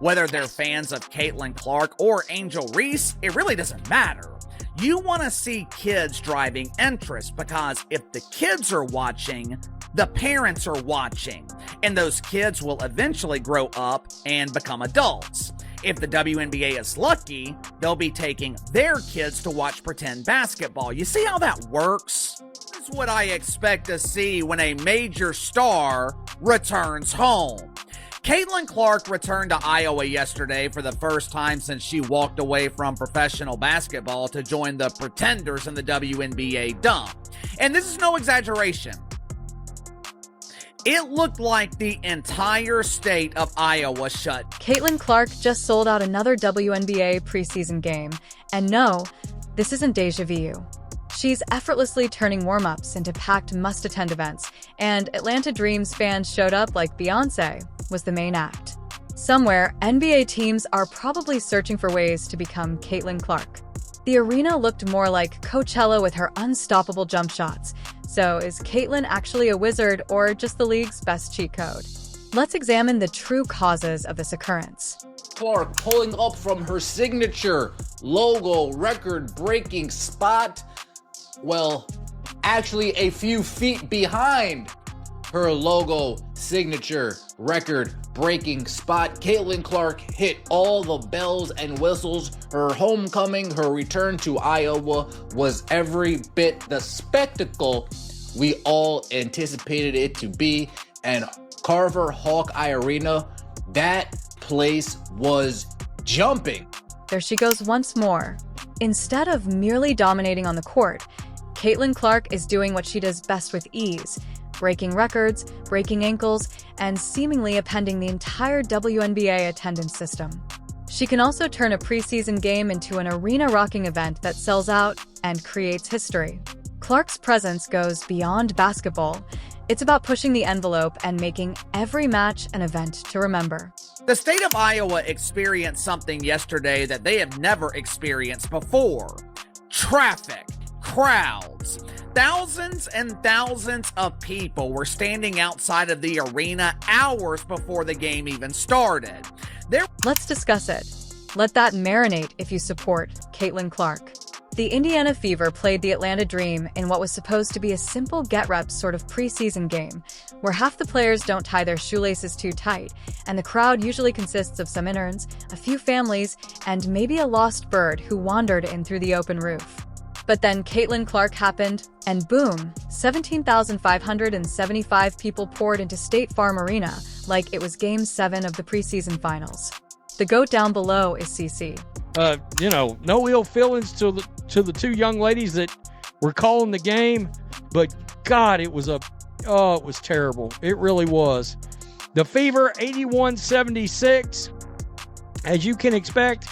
Whether they're fans of Caitlin Clark or Angel Reese, it really doesn't matter. You want to see kids driving interest because if the kids are watching, the parents are watching, and those kids will eventually grow up and become adults. If the WNBA is lucky, they'll be taking their kids to watch pretend basketball. You see how that works? That's what I expect to see when a major star returns home. Caitlin Clark returned to Iowa yesterday for the first time since she walked away from professional basketball to join the Pretenders in the WNBA dump. And this is no exaggeration. It looked like the entire state of Iowa shut. Caitlin Clark just sold out another WNBA preseason game. And no, this isn't déjà vu. She's effortlessly turning warm-ups into packed must-attend events, and Atlanta Dreams fans showed up like Beyoncé was the main act. Somewhere, NBA teams are probably searching for ways to become Caitlin Clark. The arena looked more like Coachella with her unstoppable jump shots. So is Caitlin actually a wizard or just the league's best cheat code? Let's examine the true causes of this occurrence. Clark pulling up from her signature logo record-breaking spot. Well, actually a few feet behind her logo signature record-breaking spot. Caitlin Clark hit all the bells and whistles. Her homecoming, her return to Iowa was every bit the spectacle we all anticipated it to be. And Carver Hawkeye Arena, that place was jumping. There she goes once more. Instead of merely dominating on the court, Caitlin Clark is doing what she does best with ease, breaking records, breaking ankles, and seemingly appending the entire WNBA attendance system. She can also turn a preseason game into an arena-rocking event that sells out and creates history. Clark's presence goes beyond basketball. It's about pushing the envelope and making every match an event to remember. The state of Iowa experienced something yesterday that they have never experienced before. Traffic. Crowds. Thousands and thousands of people were standing outside of the arena hours before the game even started. Let's discuss it. Let that marinate if you support Caitlin Clark. The Indiana Fever played the Atlanta Dream in what was supposed to be a simple get-reps sort of preseason game, where half the players don't tie their shoelaces too tight, and the crowd usually consists of some interns, a few families, and maybe a lost bird who wandered in through the open roof. But then Caitlin Clark happened, and boom, 17,575 people poured into State Farm Arena like it was Game 7 of the preseason finals. The goat down below is CC. No ill feelings to the two young ladies that were calling the game, but God, it was terrible. It really was. The Fever 81-76, as you can expect,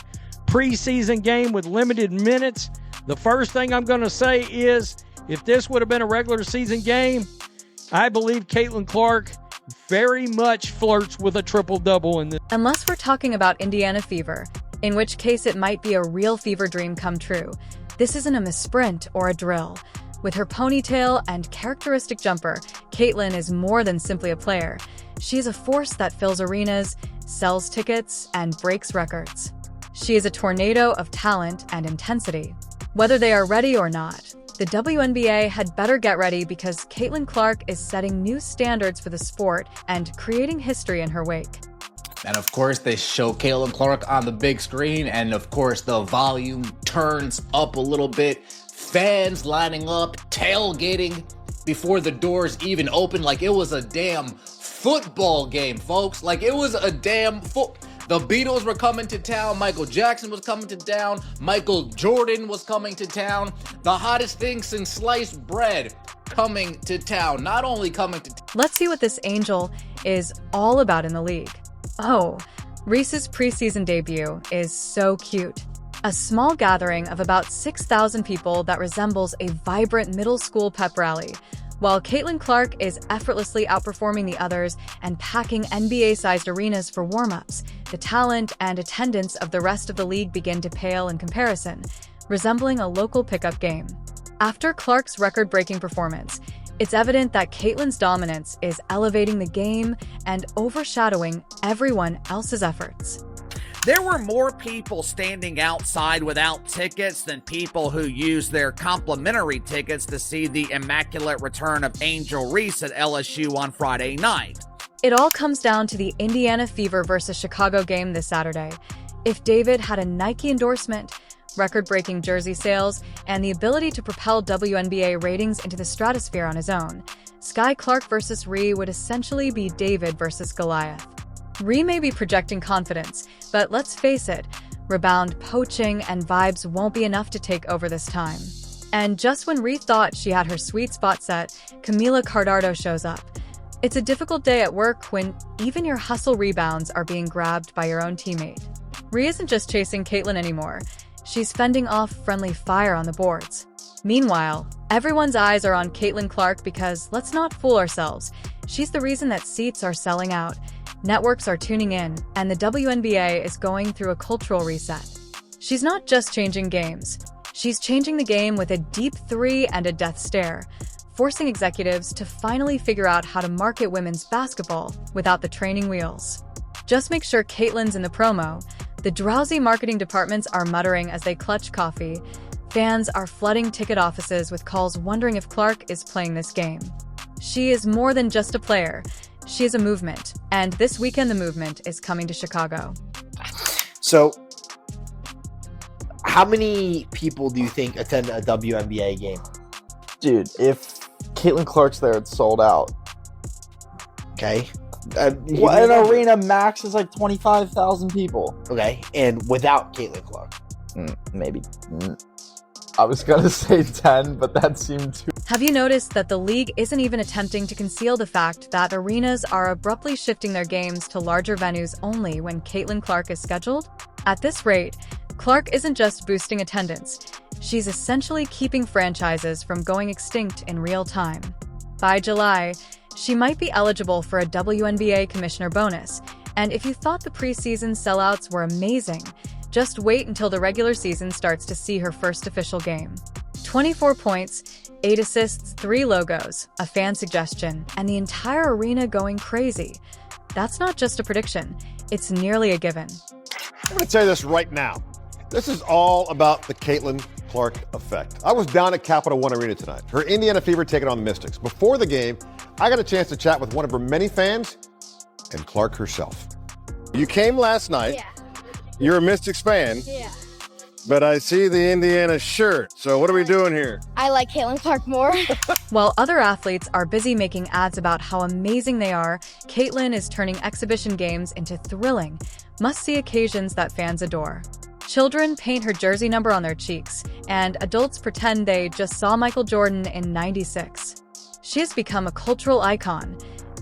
preseason game with limited minutes. The first thing I'm going to say is, if this would have been a regular season game, I believe Caitlin Clark very much flirts with a triple-double in this. Unless we're talking about Indiana Fever, in which case it might be a real fever dream come true. This isn't a sprint or a drill. With her ponytail and characteristic jumper, Caitlin is more than simply a player. She is a force that fills arenas, sells tickets, and breaks records. She is a tornado of talent and intensity. Whether they are ready or not, the WNBA had better get ready because Caitlin Clark is setting new standards for the sport and creating history in her wake. And of course, they show Caitlin Clark on the big screen, and of course, the volume turns up a little bit. Fans lining up, tailgating before the doors even open, like it was a damn football game, folks. Like it was a damn The Beatles were coming to town, Michael Jackson was coming to town, Michael Jordan was coming to town, the hottest thing since sliced bread coming to town, not only coming to Let's see what this angel is all about in the league. Oh, Reese's preseason debut is so cute. A small gathering of about 6,000 people that resembles a vibrant middle school pep rally. While Caitlin Clark is effortlessly outperforming the others and packing NBA-sized arenas for warm-ups, the talent and attendance of the rest of the league begin to pale in comparison, resembling a local pickup game. After Clark's record-breaking performance, it's evident that Caitlin's dominance is elevating the game and overshadowing everyone else's efforts. There were more people standing outside without tickets than people who used their complimentary tickets to see the immaculate return of Angel Reese at LSU on Friday night. It all comes down to the Indiana Fever versus Chicago game this Saturday. If David had a Nike endorsement, record-breaking jersey sales, and the ability to propel WNBA ratings into the stratosphere on his own, Sky Clark versus Rhee would essentially be David versus Goliath. Rhee may be projecting confidence, but let's face it, rebound, poaching, and vibes won't be enough to take over this time. And just when Rhee thought she had her sweet spot set, Camila Cardardo shows up. It's a difficult day at work when even your hustle rebounds are being grabbed by your own teammate. Rhee isn't just chasing Caitlin anymore. She's fending off friendly fire on the boards. Meanwhile, everyone's eyes are on Caitlin Clark because, let's not fool ourselves, she's the reason that seats are selling out, networks are tuning in, and the WNBA is going through a cultural reset. She's not just changing games. She's changing the game with a deep three and a death stare, forcing executives to finally figure out how to market women's basketball without the training wheels. Just make sure Caitlin's in the promo. The drowsy marketing departments are muttering as they clutch coffee. Fans are flooding ticket offices with calls wondering if Clark is playing this game. She is more than just a player. She is a movement, and this weekend the movement is coming to Chicago. So, how many people do you think attend a WNBA game? Dude, if Caitlin Clark's there, it's sold out. Okay. An arena max is like 25,000 people. Okay, and without Caitlin Clark? Maybe. I was going to say 10, but that seemed too... Have you noticed that the league isn't even attempting to conceal the fact that arenas are abruptly shifting their games to larger venues only when Caitlin Clark is scheduled? At this rate, Clark isn't just boosting attendance. She's essentially keeping franchises from going extinct in real time. By July, she might be eligible for a WNBA commissioner bonus, and if you thought the preseason sellouts were amazing, just wait until the regular season starts to see her first official game. 24 points, 8 assists, 3 logos, a fan suggestion, and the entire arena going crazy. That's not just a prediction, it's nearly a given. I'm going to tell you this right now. This is all about the Caitlin Clark effect. I was down at Capital One Arena tonight. Her Indiana Fever taking on the Mystics. Before the game, I got a chance to chat with one of her many fans and Clark herself. You came last night. Yeah. You're a Mystics fan. Yeah. But I see the Indiana shirt. So what are we doing here? I like Caitlin Clark more. While other athletes are busy making ads about how amazing they are, Caitlin is turning exhibition games into thrilling, must-see occasions that fans adore. Children paint her jersey number on their cheeks, and adults pretend they just saw Michael Jordan in '96. She has become a cultural icon,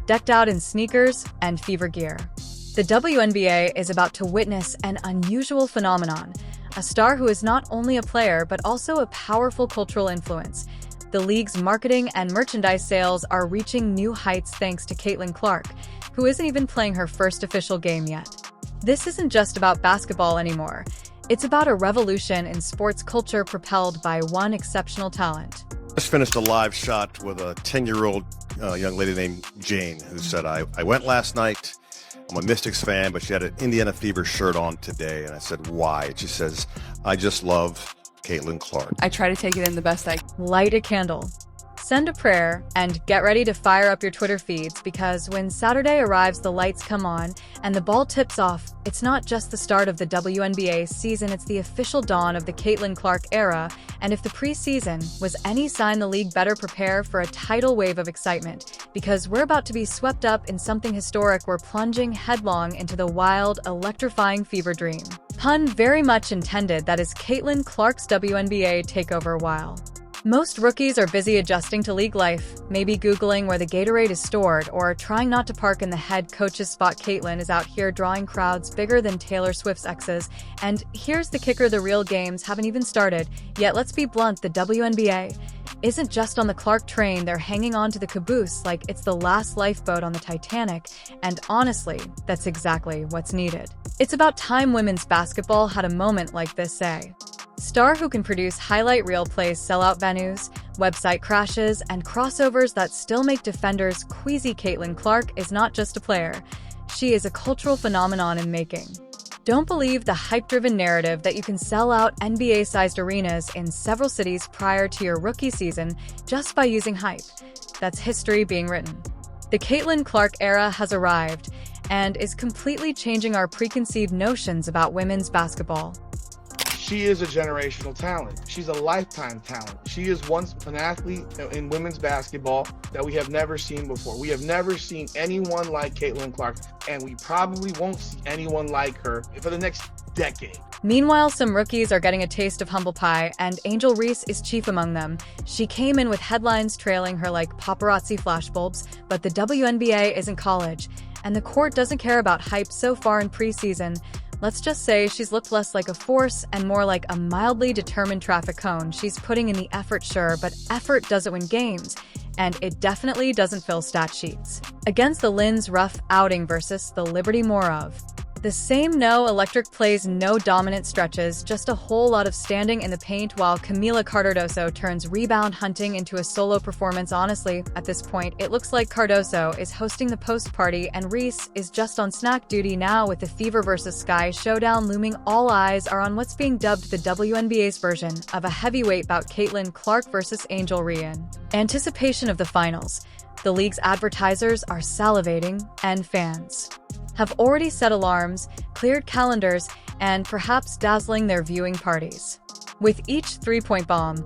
decked out in sneakers and fever gear. The WNBA is about to witness an unusual phenomenon, a star who is not only a player but also a powerful cultural influence. The league's marketing and merchandise sales are reaching new heights thanks to Caitlin Clark, who isn't even playing her first official game yet. This isn't just about basketball anymore. It's about a revolution in sports culture propelled by one exceptional talent. Just finished a live shot with a 10-year-old young lady named Jane who said, I went last night. I'm a Mystics fan, but she had an Indiana Fever shirt on today. And I said, why? And she says, I just love Caitlin Clark. I try to take it in the best I can. Light a candle, send a prayer, and get ready to fire up your Twitter feeds because when Saturday arrives, the lights come on and the ball tips off. It's not just the start of the WNBA season, it's the official dawn of the Caitlin Clark era. And if the preseason was any sign, the league better prepare for a tidal wave of excitement because we're about to be swept up in something historic. We're plunging headlong into the wild, electrifying fever dream. Pun very much intended, that is Caitlin Clark's WNBA takeover. While most rookies are busy adjusting to league life, maybe Googling where the Gatorade is stored or trying not to park in the head coach's spot, Caitlin is out here drawing crowds bigger than Taylor Swift's exes. And here's the kicker, the real games haven't even started. Yet let's be blunt, the WNBA isn't just on the Clark train, they're hanging on to the caboose like it's the last lifeboat on the Titanic. And honestly, that's exactly what's needed. It's about time women's basketball had a moment like this, star who can produce highlight reel plays, sell out venues, website crashes, and crossovers that still make defenders queasy. Caitlin Clark is not just a player. She is a cultural phenomenon in making. Don't believe the hype-driven narrative that you can sell out NBA-sized arenas in several cities prior to your rookie season just by using hype. That's history being written. The Caitlin Clark era has arrived and is completely changing our preconceived notions about women's basketball. She is a generational talent. She's a lifetime talent. She is once an athlete in women's basketball that we have never seen before. We have never seen anyone like Caitlin Clark, and we probably won't see anyone like her for the next decade. Meanwhile, some rookies are getting a taste of humble pie, and Angel Reese is chief among them. She came in with headlines trailing her like paparazzi flashbulbs, but the WNBA isn't college, and the court doesn't care about hype so far in preseason. Let's just say she's looked less like a force and more like a mildly determined traffic cone. She's putting in the effort, sure, but effort doesn't win games, and it definitely doesn't fill stat sheets. Against the Lynn's rough outing versus the Liberty Morov. The same no electric plays, no dominant stretches, just a whole lot of standing in the paint while Camila Cardoso turns rebound hunting into a solo performance. Honestly, at this point, it looks like Cardoso is hosting the post party and Reese is just on snack duty now. With the Fever vs. Sky showdown looming, all eyes are on what's being dubbed the WNBA's version of a heavyweight bout, Caitlin Clark versus Angel Reese. Anticipation of the finals. The league's advertisers are salivating, and fans have already set alarms, cleared calendars, and perhaps dazzling their viewing parties. With each three-point bomb,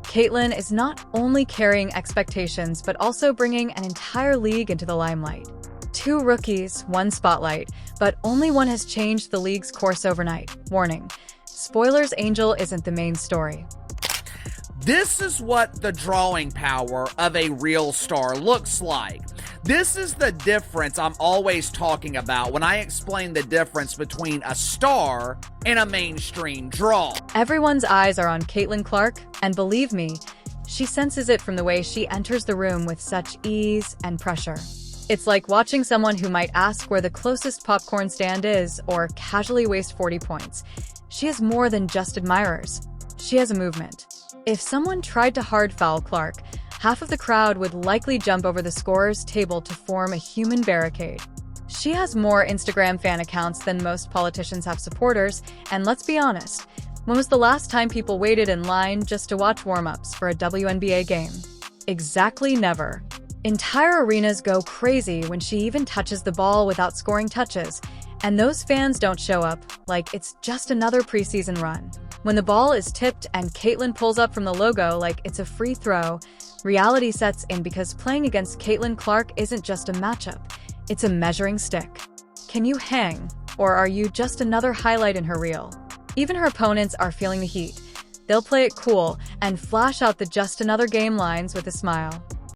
Caitlin is not only carrying expectations but also bringing an entire league into the limelight. 2 rookies, 1 spotlight, but only one has changed the league's course overnight. Warning: spoilers, Angel isn't the main story. This is what the drawing power of a real star looks like. This is the difference I'm always talking about when I explain the difference between a star and a mainstream draw. Everyone's eyes are on Caitlin Clark, and believe me, she senses it from the way she enters the room with such ease and pressure. It's like watching someone who might ask where the closest popcorn stand is or casually waste 40 points. She has more than just admirers. She has a movement. If someone tried to hard foul Clark, half of the crowd would likely jump over the scorer's table to form a human barricade. She has more Instagram fan accounts than most politicians have supporters, and let's be honest, when was the last time people waited in line just to watch warm-ups for a WNBA game? Exactly never. Entire arenas go crazy when she even touches the ball without scoring touches, and those fans don't show up like it's just another preseason run. When the ball is tipped and Caitlin pulls up from the logo like it's a free throw, reality sets in, because playing against Caitlin Clark isn't just a matchup, it's a measuring stick. Can you hang, or are you just another highlight in her reel? Even her opponents are feeling the heat. They'll play it cool and flash out the just another game lines with a smile.